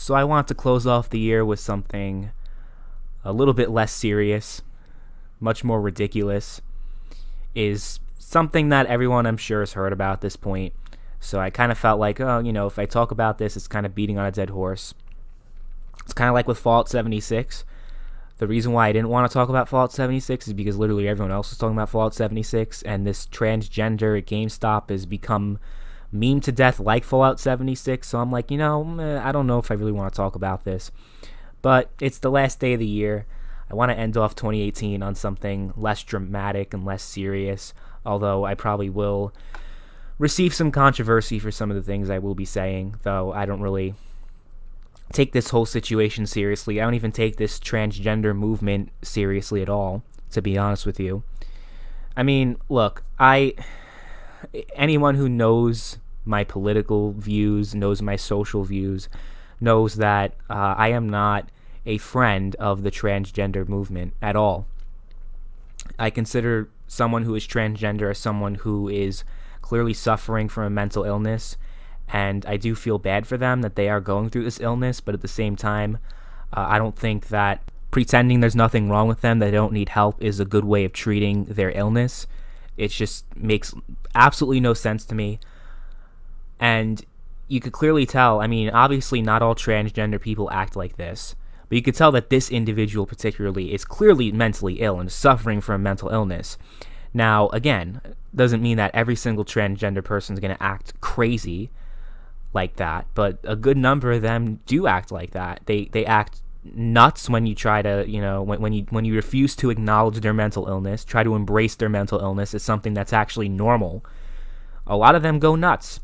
So I want to close off the year with something a little bit less serious, much more ridiculous, is something that everyone I'm sure has heard about at this point. So I kind of felt like, if I talk about this, it's kind of beating on a dead horse. It's kind of like with Fallout 76. The reason why I didn't want to talk about Fallout 76 is because literally everyone else was talking about Fallout 76, and this transgender at GameStop has become meme to death like Fallout 76. So I'm like, I don't know if I really want to talk about this. But it's the last day of the year. I want to end off 2018 on something less dramatic and less serious, although I probably will receive some controversy for some of the things I will be saying, though I don't really take this whole situation seriously. I don't even take this transgender movement seriously at all, to be honest with you. I mean, look, anyone who knows my political views, knows my social views, knows that I am not a friend of the transgender movement at all. I consider someone who is transgender as someone who is clearly suffering from a mental illness, and I do feel bad for them that they are going through this illness, but at the same time, I don't think that pretending there's nothing wrong with them, that they don't need help, is a good way of treating their illness. It just makes absolutely no sense to me. And you could clearly tell, obviously not all transgender people act like this, but you could tell that this individual particularly is clearly mentally ill and suffering from a mental illness. Now, again, doesn't mean that every single transgender person is going to act crazy like that, but a good number of them do act like that. They act nuts when you try to, when you refuse to acknowledge their mental illness, try to embrace their mental illness as something that's actually normal. A lot of them go nuts.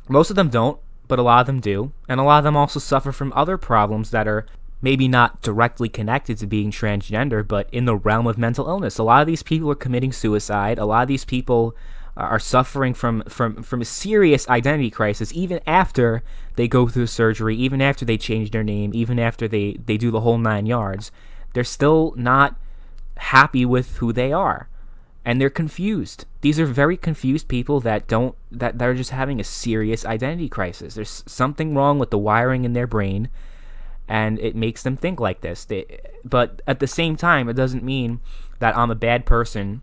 Most of them don't, but a lot of them do, and a lot of them also suffer from other problems that are maybe not directly connected to being transgender, but in the realm of mental illness. A lot of these people are committing suicide. A lot of these people are suffering from a serious identity crisis, even after they go through surgery, even after they change their name, even after they do the whole 9 yards. They're still not happy with who they are, and they're confused. These are very confused people that are just having a serious identity crisis. There's something wrong with the wiring in their brain, and it makes them think like this. But at the same time, it doesn't mean that I'm a bad person,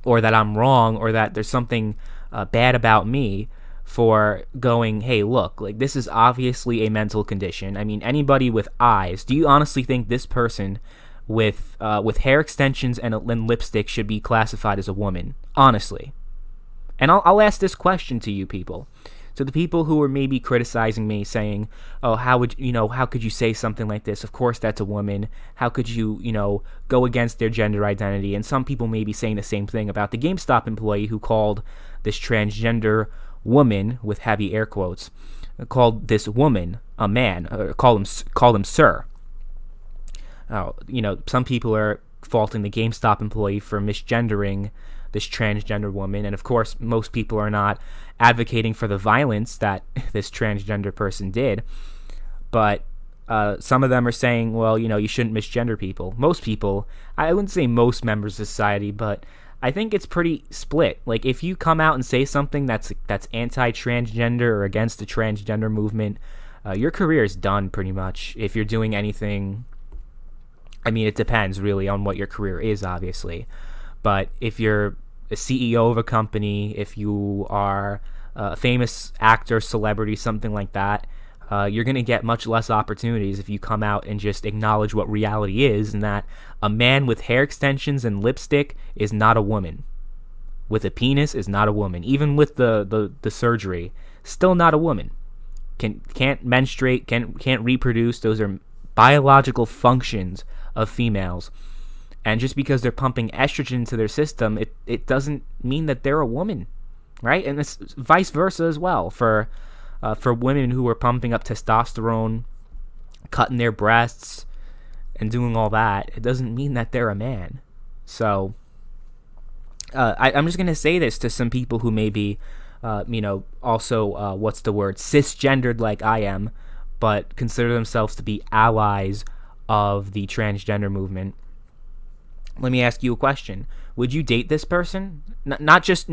or that I'm wrong, or that there's something bad about me for going, hey, look, like, this is obviously a mental condition. Anybody with eyes, do you honestly think this person with hair extensions and lipstick should be classified as a woman? Honestly. And I'll ask this question to you people. To the people who are maybe criticizing me, saying, oh, how could you say something like this? Of course that's a woman. How could you, go against their gender identity? And some people may be saying the same thing about the GameStop employee who called this transgender woman, with heavy air quotes, called this woman a man, or called him sir. Some people are faulting the GameStop employee for misgendering this transgender woman, and of course most people are not advocating for the violence that this transgender person did, but some of them are saying, well, you shouldn't misgender people. Most people, I wouldn't say most members of society, but I think it's pretty split. Like, if you come out and say something that's anti-transgender or against the transgender movement, your career is done pretty much. If you're doing anything, it depends really on what your career is, obviously. But if you're a CEO of a company, if you are a famous actor, celebrity, something like that, you're going to get much less opportunities if you come out and just acknowledge what reality is, and that a man with hair extensions and lipstick is not a woman. With a penis is not a woman. Even with the surgery, still not a woman. Can't menstruate, can't reproduce. Those are biological functions of females. And just because they're pumping estrogen into their system, it doesn't mean that they're a woman, right? And it's vice versa as well for women who are pumping up testosterone, cutting their breasts, and doing all that. It doesn't mean that they're a man. So I'm just going to say this to some people who may be, also, cisgendered like I am, but consider themselves to be allies of the transgender movement. Let me ask you a question. Would you date this person? Not just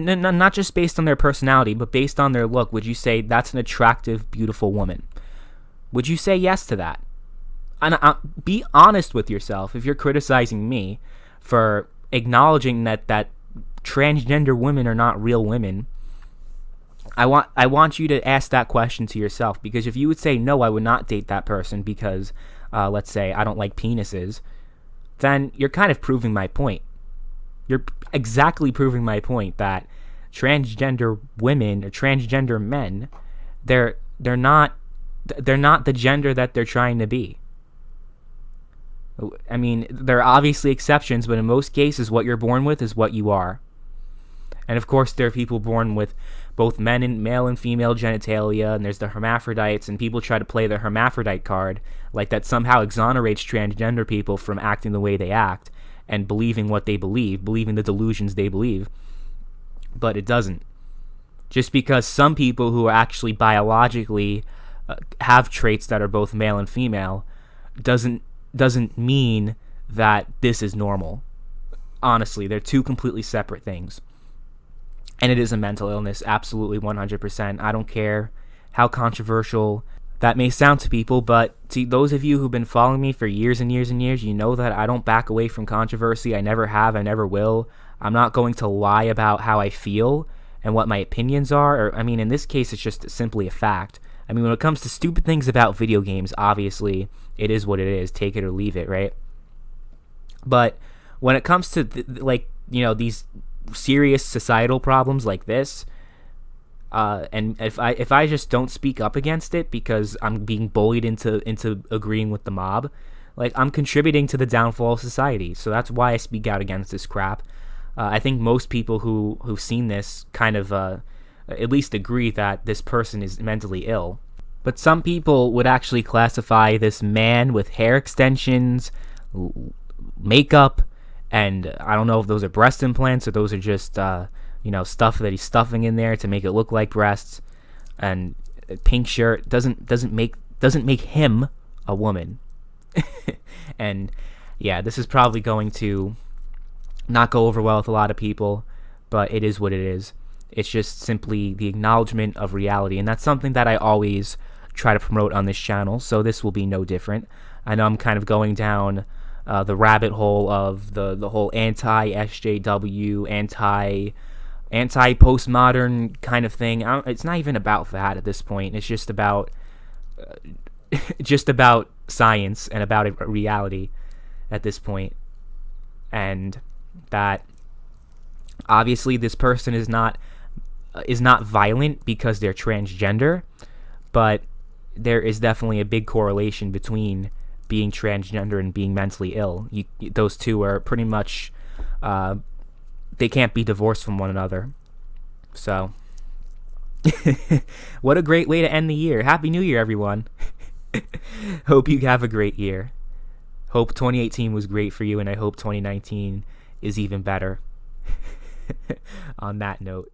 based on their personality, but based on their look. Would you say that's an attractive, beautiful woman? Would you say yes to that? And be honest with yourself. If you're criticizing me for acknowledging that transgender women are not real women, I want you to ask that question to yourself, because if you would say, no, I would not date that person because, let's say, I don't like penises, then you're kind of proving my point. You're exactly proving my point that transgender women or transgender men, they're not the gender that they're trying to be. I mean, there are obviously exceptions, but in most cases, what you're born with is what you are. And of course, there are people born with both male and female genitalia, and there's the hermaphrodites, and people try to play the hermaphrodite card, like that somehow exonerates transgender people from acting the way they act and believing what they believing the delusions they believe. But it doesn't. Just because some people who are actually biologically have traits that are both male and female doesn't mean that this is normal. Honestly, they're two completely separate things. And it is a mental illness, absolutely 100%. I don't care how controversial that may sound to people, but to those of you who've been following me for years and years and years, you know that I don't back away from controversy. I never have, I never will. I'm not going to lie about how I feel and what my opinions are. Or, I mean, in this case, it's just simply a fact. I mean, when it comes to stupid things about video games, obviously, it is what it is. Take it or leave it, right? But when it comes to, these serious societal problems like this, and if I just don't speak up against it because I'm being bullied into agreeing with the mob, like, I'm contributing to the downfall of society. So that's why I speak out against this crap. I think most people who've seen this kind of at least agree that this person is mentally ill. But some people would actually classify this man with hair extensions, makeup, and I don't know if those are breast implants or those are just stuff that he's stuffing in there to make it look like breasts, and a pink shirt doesn't make him a woman. And yeah, this is probably going to not go over well with a lot of people, but it is what it is. It's just simply the acknowledgement of reality, and that's something that I always try to promote on this channel, so this will be no different. I know I'm kind of going down the rabbit hole of the whole anti-SJW, anti-postmodern kind of thing. It's not even about that at this point. It's just about science and about reality at this point. And that obviously this person is not violent because they're transgender, but there is definitely a big correlation between being transgender and being mentally ill. Those two are pretty much they can't be divorced from one another. So what a great way to end the year. Happy New Year, everyone. Hope you have a great year. Hope 2018 was great for you, and I hope 2019 is even better. On that note.